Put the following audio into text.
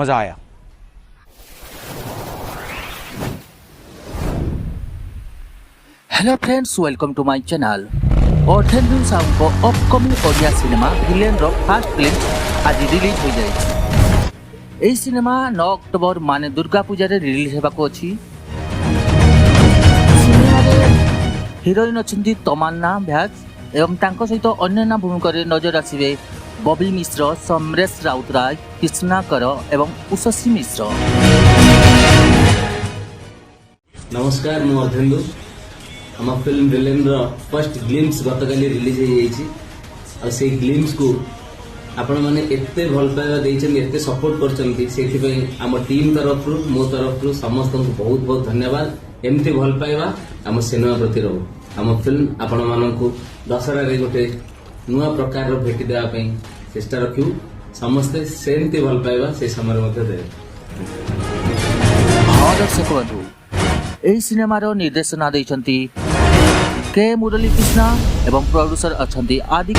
मजा आया। Hello friends, welcome to my channel. Ardhendu Sahu upcoming Odia cinema villain रो फर्स्ट फिल्म आज रिलीज हो जाए। यह सिनेमा 9 अक्टोबर माने दुर्गा पूजा रे रिलीज हेबाको अछि। सिनेमा रे हिरोइन अछंती तमन्ना भ्याज एवं तांको सहित अन्य भूमिका रे नजर आसिबे बबी मिश्र, समरेश राउतराय, कृष्णाकर एवं उषसी मिश्र। नमस्कार, मु अर्धेन्दु। हम फिल्म भिलेन रो फर्स्ट ग्लिम्स गतकाली रिलीज हो जाइछि और से ग्लिम्स को आपण माने एते भल पाइबा दैछन, एते सपोर्ट करछन्ती, सेथि पई हम टीम तरफ रु मो तरफ रु समस्त को बहुत बहुत धन्यवाद। एमती भल पाइबा हम सिनेमा प्रति रहू। हम फिल्म आपण मानन को दशहरा रे गोटे नुआ प्रकार रो भेटी देबा पई चेष्टा रखिउ। समस्त सेमती भल पाइबा से समय मध्ये दे। दर्शक बंधु, यही सिनेमार निर्देशना दैछन्ती के ᴅᴏ.ᴑ एवं प्रोड्यूसर अछन्ती आदि।